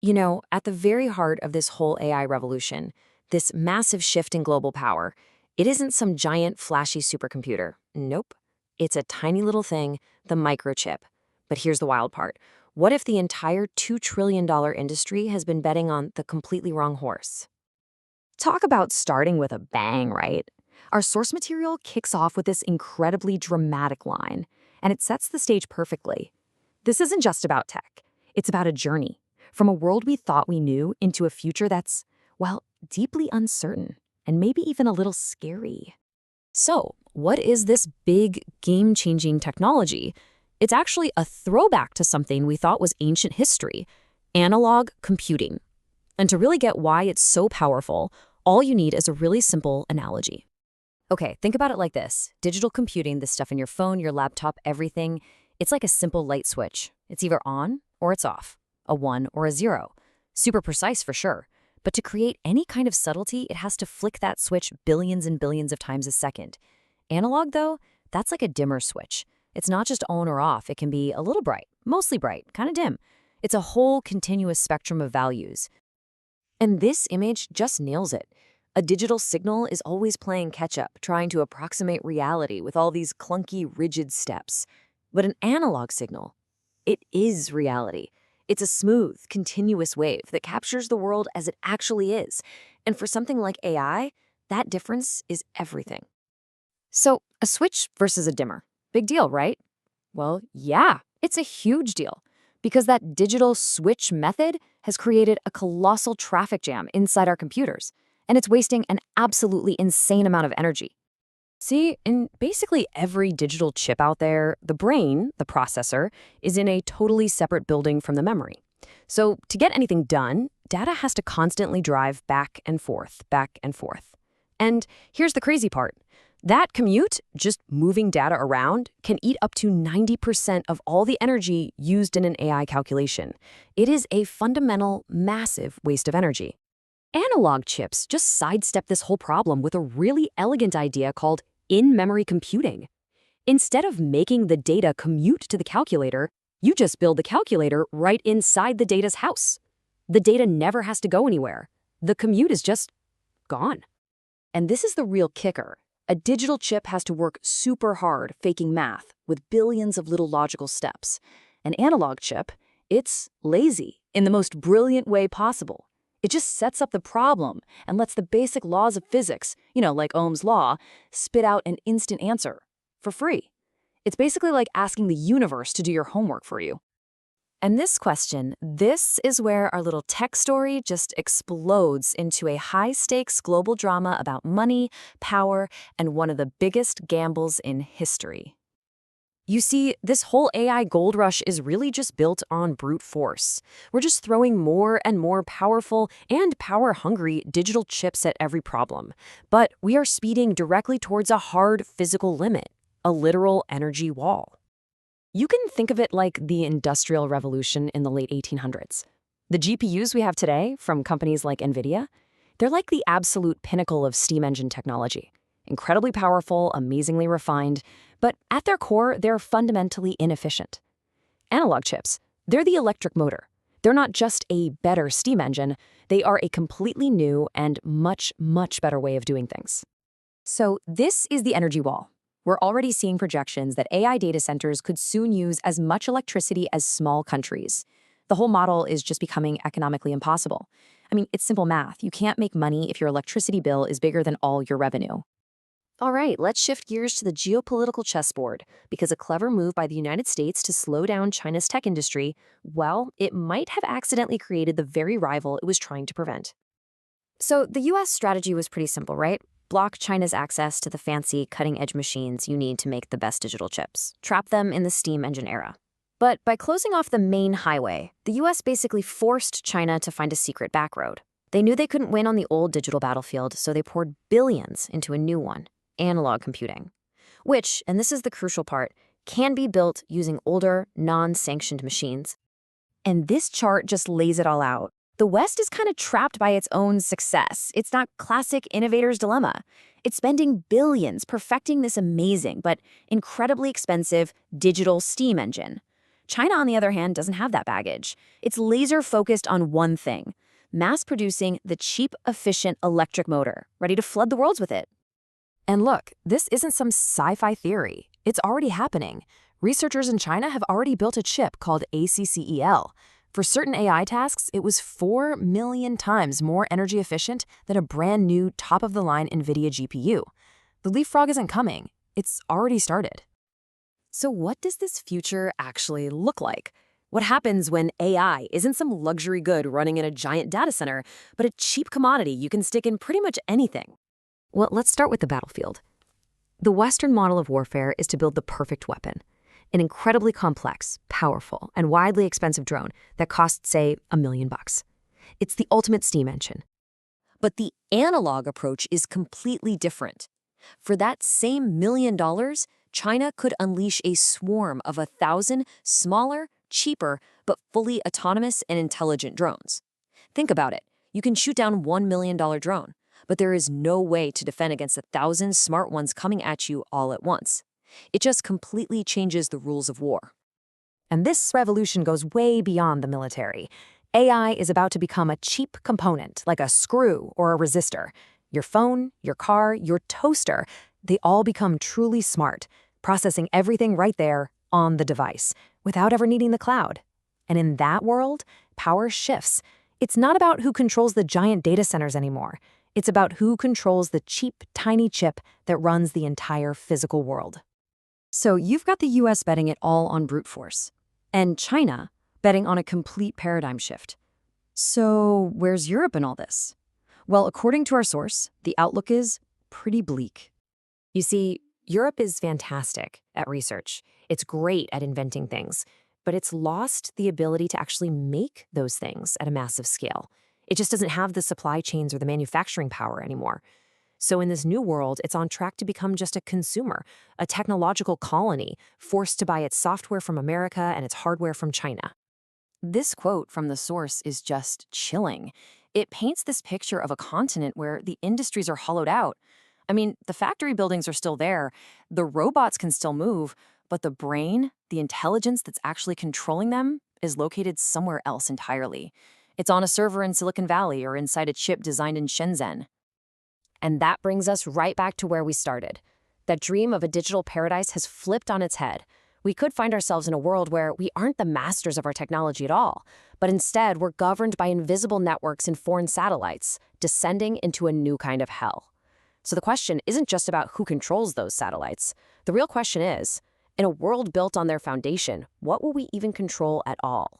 At the very heart of this whole AI revolution, this massive shift in global power, it isn't some giant, flashy supercomputer. Nope. It's a tiny little thing, the microchip. But here's the wild part. What if the entire $2 trillion industry has been betting on the completely wrong horse? Talk about starting with a bang, right? Our source material kicks off with this incredibly dramatic line, and it sets the stage perfectly. This isn't just about tech. It's about a journey from a world we thought we knew into a future that's, well, deeply uncertain and maybe even a little scary. So, what is this big, game-changing technology? It's actually a throwback to something we thought was ancient history: analog computing. And to really get why it's so powerful, all you need is a really simple analogy. Okay, think about it like this. Digital computing, this stuff in your phone, your laptop, everything, it's like a simple light switch. It's either on or it's off, a 1 or a 0. Super precise for sure. But to create any kind of subtlety, it has to flick that switch billions and billions of times a second. Analog, though, that's like a dimmer switch. It's not just on or off. It can be a little bright, mostly bright, kind of dim. It's a whole continuous spectrum of values. And this image just nails it. A digital signal is always playing catch-up, trying to approximate reality with all these clunky, rigid steps. But an analog signal, it is reality. It's a smooth, continuous wave that captures the world as it actually is. And for something like AI, that difference is everything. So, a switch versus a dimmer. Big deal, right? Well, yeah, it's a huge deal. Because that digital switch method has created a colossal traffic jam inside our computers. And it's wasting an absolutely insane amount of energy. See, in basically every digital chip out there, the brain, the processor, is in a totally separate building from the memory. So to get anything done, data has to constantly drive back and forth, back and forth. And here's the crazy part. That commute, just moving data around, can eat up to 90% of all the energy used in an AI calculation. It is a fundamental, massive waste of energy. Analog chips just sidestep this whole problem with a really elegant idea called in-memory computing. Instead of making the data commute to the calculator, you just build the calculator right inside the data's house. The data never has to go anywhere. The commute is just gone. And this is the real kicker. A digital chip has to work super hard faking math with billions of little logical steps. An analog chip, it's lazy in the most brilliant way possible. It just sets up the problem and lets the basic laws of physics, like Ohm's law, spit out an instant answer for free. It's basically like asking the universe to do your homework for you. And this is where our little tech story just explodes into a high-stakes global drama about money, power, and one of the biggest gambles in history. You see, this whole AI gold rush is really just built on brute force. We're just throwing more and more powerful and power-hungry digital chips at every problem. But we are speeding directly towards a hard physical limit, a literal energy wall. You can think of it like the Industrial Revolution in the late 1800s. The GPUs we have today from companies like NVIDIA, they're like the absolute pinnacle of steam engine technology. Incredibly powerful, amazingly refined, but at their core, they're fundamentally inefficient. Analog chips, they're the electric motor. They're not just a better steam engine, they are a completely new and much, much better way of doing things. So this is the energy wall. We're already seeing projections that AI data centers could soon use as much electricity as small countries. The whole model is just becoming economically impossible. I mean, it's simple math. You can't make money if your electricity bill is bigger than all your revenue. All right, let's shift gears to the geopolitical chessboard, because a clever move by the United States to slow down China's tech industry, well, it might have accidentally created the very rival it was trying to prevent. So the US strategy was pretty simple, right? Block China's access to the fancy, cutting-edge machines you need to make the best digital chips. Trap them in the steam engine era. But by closing off the main highway, the US basically forced China to find a secret back road. They knew they couldn't win on the old digital battlefield, so they poured billions into a new one: analog computing, which, and this is the crucial part, can be built using older, non-sanctioned machines. And this chart just lays it all out. The West is kind of trapped by its own success. It's not classic innovator's dilemma. It's spending billions perfecting this amazing but incredibly expensive digital steam engine. China, on the other hand, doesn't have that baggage. It's laser-focused on one thing: mass-producing the cheap, efficient electric motor, ready to flood the world with it. And look, this isn't some sci-fi theory. It's already happening. Researchers in China have already built a chip called ACCEL. For certain AI tasks, it was 4 million times more energy efficient than a brand new top-of-the-line NVIDIA GPU. The leapfrog isn't coming. It's already started. So what does this future actually look like? What happens when AI isn't some luxury good running in a giant data center, but a cheap commodity you can stick in pretty much anything? Well, let's start with the battlefield. The Western model of warfare is to build the perfect weapon, an incredibly complex, powerful, and widely expensive drone that costs, say, $1 million. It's the ultimate steam engine. But the analog approach is completely different. For that same $1 million, China could unleash a swarm of 1,000 smaller, cheaper, but fully autonomous and intelligent drones. Think about it. You can shoot down $1 million drone, but there is no way to defend against 1,000 smart ones coming at you all at once. It just completely changes the rules of war. And this revolution goes way beyond the military. AI is about to become a cheap component, like a screw or a resistor. Your phone, your car, your toaster, they all become truly smart, processing everything right there on the device, without ever needing the cloud. And in that world, power shifts. It's not about who controls the giant data centers anymore. It's about who controls the cheap, tiny chip that runs the entire physical world. So you've got the US betting it all on brute force, and China betting on a complete paradigm shift. So where's Europe in all this? Well, according to our source, the outlook is pretty bleak. You see, Europe is fantastic at research. It's great at inventing things, but it's lost the ability to actually make those things at a massive scale. It just doesn't have the supply chains or the manufacturing power anymore. So in this new world, it's on track to become just a consumer, a technological colony, forced to buy its software from America and its hardware from China. This quote from the source is just chilling. It paints this picture of a continent where the industries are hollowed out. I mean, the factory buildings are still there, the robots can still move, but the brain, the intelligence that's actually controlling them, is located somewhere else entirely. It's on a server in Silicon Valley or inside a chip designed in Shenzhen. And that brings us right back to where we started. That dream of a digital paradise has flipped on its head. We could find ourselves in a world where we aren't the masters of our technology at all, but instead we're governed by invisible networks and foreign satellites, descending into a new kind of hell. So the question isn't just about who controls those satellites. The real question is, in a world built on their foundation, what will we even control at all?